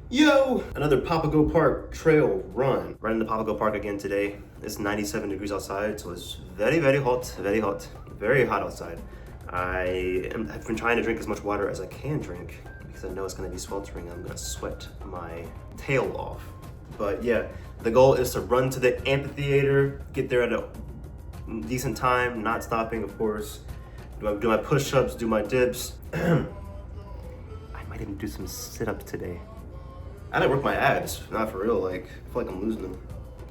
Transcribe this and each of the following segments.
Yo! Another Papago Park trail run. Running the Papago Park again today. It's 97 degrees outside, so it's very, very hot, very hot outside. I've been trying to drink as much water as I can drink because I know it's gonna be sweltering. I'm gonna sweat my tail off. But yeah, the goal is to run to the amphitheater, get there at a decent time, not stopping, of course. Do my push-ups, do my dips. I might even do some sit-ups today. I didn't work my abs, not for real. Like, I feel like I'm losing them,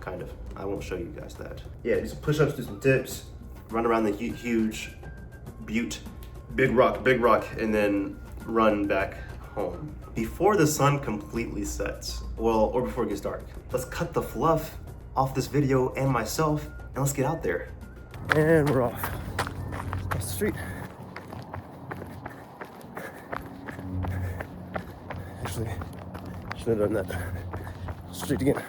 kind of. I won't show you guys that. Yeah, do some push-ups, do some dips, run around the huge butte, big rock, and then run back home. Before the sun completely sets, well, or before it gets dark, let's cut the fluff off this video and myself, and let's get out there. And we're off. Across the street. Actually, should have done that. Street again.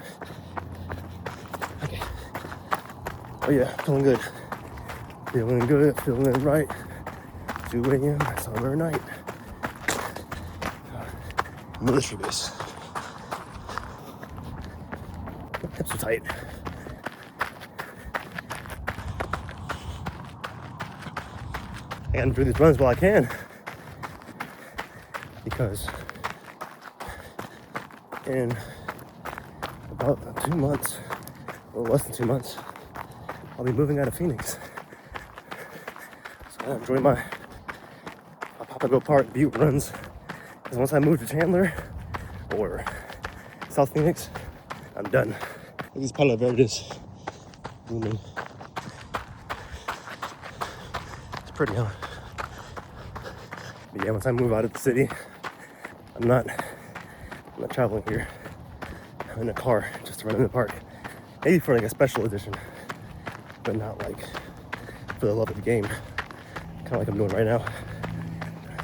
Okay. Oh yeah, feeling good. Feeling right. 2 a.m. summer night. Militia base. Hips are tight. I gotta do these runs while I can. Because in about 2 months, or less than 2 months, I'll be moving out of Phoenix. So I enjoy my Papago Park butte runs. Because once I move to Chandler or South Phoenix, I'm done. These Palo Verdes blooming. It's pretty, huh? But yeah, once I move out of the city, I'm not traveling here. I'm in a car just to run in the park. Maybe for like a special edition, but not like for the love of the game. Kind of like I'm doing right now.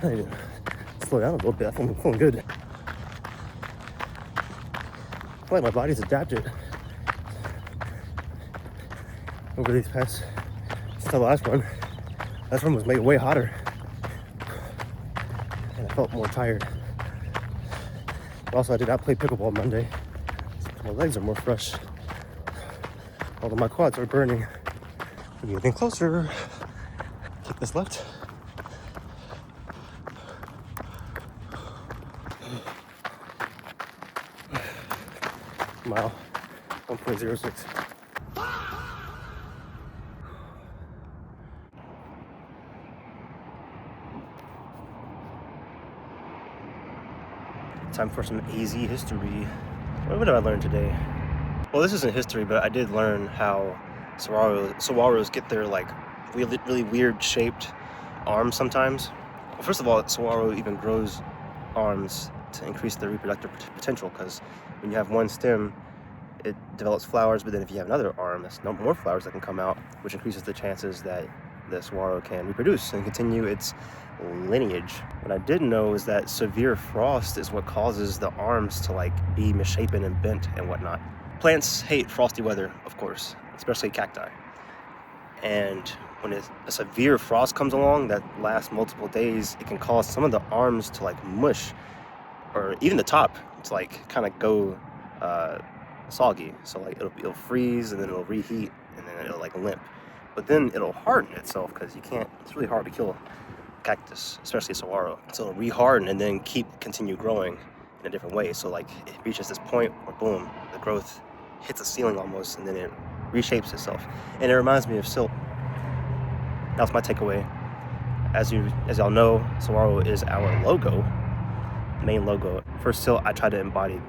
I need to slow down a little bit. I'm feeling good. I feel like my body's adapted over these past, since the last run. Last run was made way hotter, and I felt more tired. Also, I did not play pickleball Monday, so my legs are more fresh. Although my quads are burning. We're getting closer. Take this left. Mile 1.06. Time for some AZ history. What did I learn today? Well, this isn't history, but I did learn how saguaros get their like really weird shaped arms sometimes. Well, first of all, saguaro even grows arms to increase their reproductive potential, because when you have one stem, it develops flowers, but then if you have another arm, there's no more flowers that can come out, which increases the chances that the saguaro can reproduce and continue its lineage. What I didn't know is that severe frost is what causes the arms to like be misshapen and bent and whatnot. Plants hate frosty weather, of course, especially cacti. And when a severe frost comes along that lasts multiple days, it can cause some of the arms to like mush, or even the top to like kind of go soggy. So like it'll freeze, and then it'll reheat, and then it'll like limp. But then it'll harden itself, because it's really hard to kill cactus, especially saguaro. So it'll reharden and then continue growing in a different way. So like it reaches this point where boom, the growth hits a ceiling almost, and then it reshapes itself. And it reminds me of CYLTE. That was my takeaway. As y'all know, saguaro is our logo, main logo. For CYLTE, I try to embody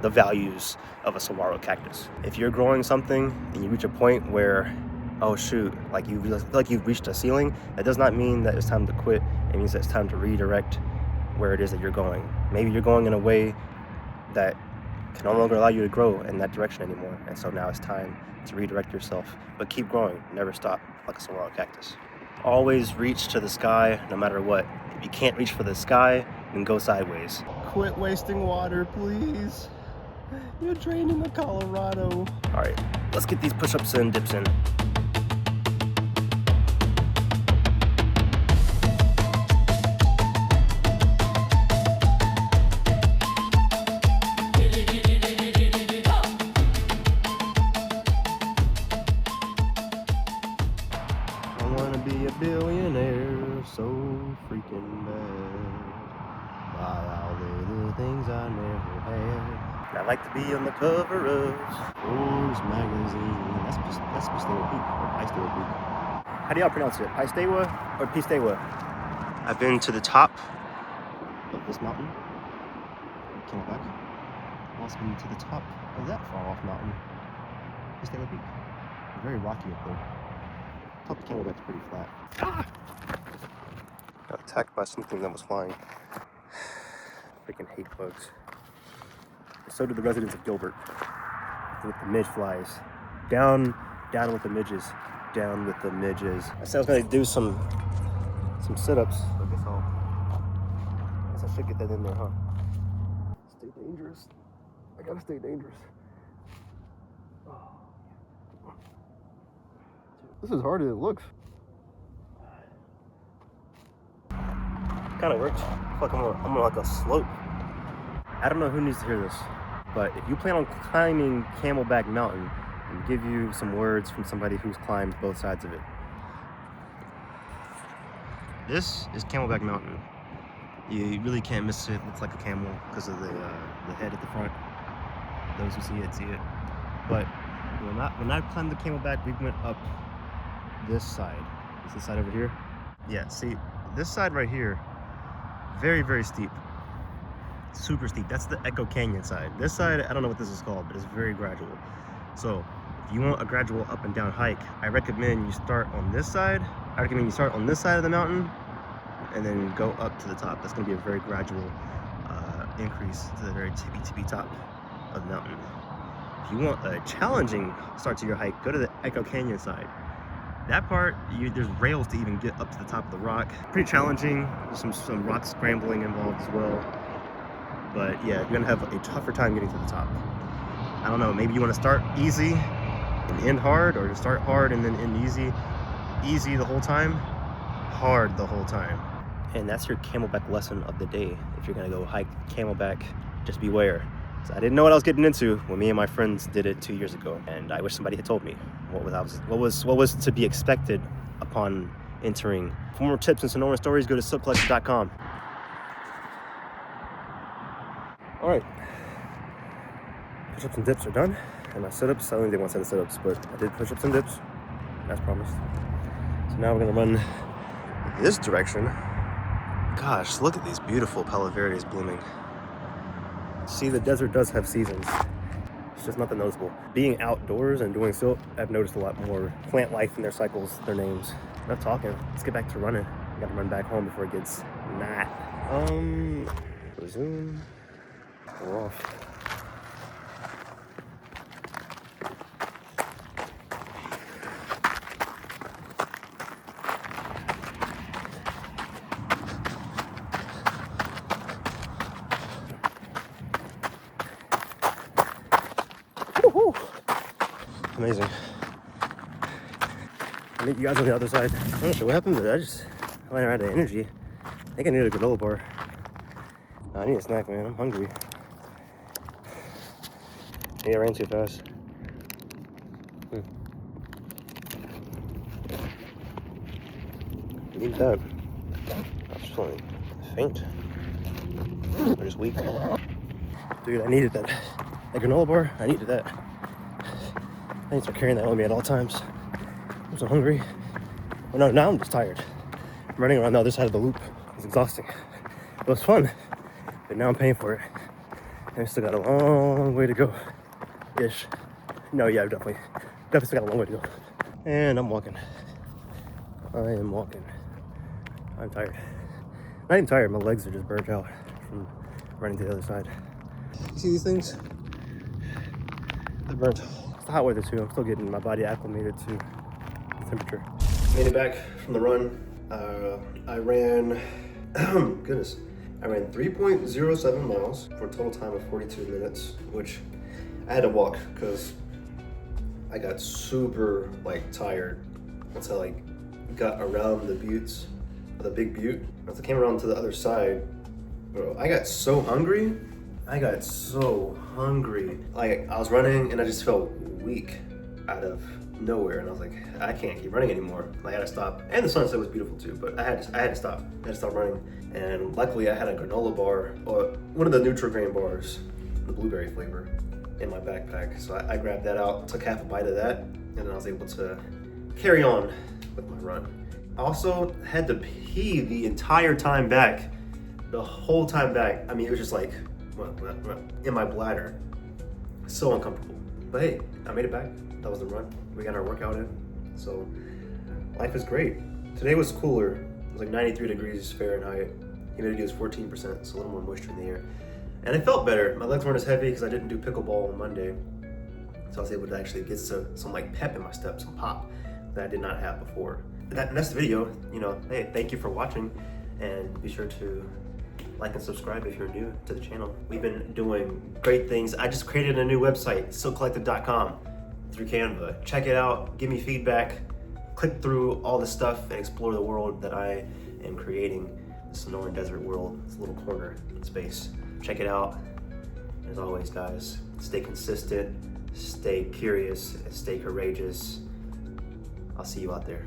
the values of a saguaro cactus. If you're growing something and you reach a point where, oh shoot, like you feel like you've reached a ceiling, that does not mean that it's time to quit. It means that it's time to redirect where it is that you're going. Maybe you're going in a way that can no longer allow you to grow in that direction anymore, and so now it's time to redirect yourself. But keep growing, never stop, like a saguaro cactus. Always reach to the sky, no matter what. If you can't reach for the sky, then go sideways. Quit wasting water, please. You're draining the Colorado. All right, let's get these push-ups and dips in. I like to be on the cover of Forbes magazine. That's Pistewa Peak, or Pistewa Peak. How do y'all pronounce it? Pistewa or Pistewa? I've been to the top of this mountain, Camelback. I've also been to the top of that far off mountain, Pistewa Peak. Very rocky up there. Top of Camelback's pretty flat. Ah! Got attacked by something that was flying. Freaking hate bugs. So did the residents of Gilbert with the midge flies. Down with the midges. Down with the midges. I said I was gonna do some sit-ups. I guess I should get that in there, huh? Stay dangerous. I gotta stay dangerous. Oh. This is harder than it looks. Kind of worked. I feel like I'm on like a slope. I don't know who needs to hear this, but if you plan on climbing Camelback Mountain, and give you some words from somebody who's climbed both sides of it. This is Camelback Mountain. You really can't miss it. It's like a camel because of the head at the front. Those who see it. But when I climbed the Camelback, we went up this side. Is this side over here? Yeah, see, this side right here, very, very steep. Super steep. That's the Echo Canyon side. This side, I don't know what this is called, but it's very gradual. So if you want a gradual up and down hike, I recommend you start on this side. I recommend you start on this side of the mountain and then go up to the top. That's going to be a very gradual increase to the very tippy top of the mountain. If you want a challenging start to your hike, go to the Echo Canyon side. That part, there's rails to even get up to the top of the rock. Pretty challenging. There's some rock scrambling involved as well. But yeah, you're gonna have a tougher time getting to the top. I don't know, maybe you want to start easy and end hard, or just start hard and then end easy. Easy the whole time, hard the whole time. And that's your Camelback lesson of the day. If you're gonna go hike Camelback, just beware. So I didn't know what I was getting into when me and my friends did it 2 years ago, and I wish somebody had told me what was to be expected upon entering. For more tips and Sonoran stories, go to CYLTE.com. All right, push-ups and dips are done, and my sit-ups, I only did one set of sit-ups, but I did push-ups and dips, as promised. So now we're gonna run this direction. Gosh, look at these beautiful Palo Verdes blooming. See, the desert does have seasons. It's just nothing noticeable. Being outdoors and doing CYLTE, I've noticed a lot more plant life in their cycles, their names. Enough talking, let's get back to running. I gotta run back home before it gets not. Resume. We're off. Woo-hoo. Amazing. I'll meet you guys on the other side. I'm not sure what happened, but I ran out of energy. I think I need a granola bar. I need a snack, man. I'm hungry. Yeah, I ran too fast. Need that. I'm just feeling faint. I'm just weak. Dude, I needed that granola bar. I needed that. I need to start carrying that with me at all times. I'm so hungry. Well, no, now I'm just tired. I'm running around the other side of the loop. It's exhausting. It was fun, but now I'm paying for it. And I still got a long way to go. Ish. No, yeah, definitely still got a long way to go. And I'm walking. I am walking. I'm tired. Not even tired, my legs are just burnt out from running to the other side. You see these things? They're burnt. It's the hot weather too. I'm still getting my body acclimated to the temperature. Made it back from the run. I ran, goodness. I ran 3.07 miles for a total time of 42 minutes, which I had to walk because I got super tired once I got around the buttes, the big butte. Once I came around to the other side, bro, I got so hungry. I was running and I just felt weak out of nowhere, and I was like, I can't keep running anymore. I had to stop. And the sunset was beautiful too, but I had to stop. I had to stop running. And luckily I had a granola bar, or one of the Nutri-Grain bars, the blueberry flavor in my backpack. So I grabbed that out, took half a bite of that, and then I was able to carry on with my run. I also had to pee the entire time back, the whole time back. I mean, it was just like in my bladder. So uncomfortable. But hey, I made it back. That was the run. We got our workout in. So life is great. Today was cooler. It was like 93 degrees Fahrenheit. Humidity was 14%, so a little more moisture in the air. And it felt better. My legs weren't as heavy because I didn't do pickleball on Monday. So I was able to actually get some like pep in my step, some pop that I did not have before. That's the video. You know, hey, thank you for watching, and be sure to like and subscribe if you're new to the channel. We've been doing great things. I just created a new website, CYLTE.com, through Canva. Check it out, give me feedback, click through all the stuff and explore the world that I am creating. The Sonoran Desert world, this little corner space. Check it out. As always, guys, stay consistent, stay curious, and stay courageous. I'll see you out there.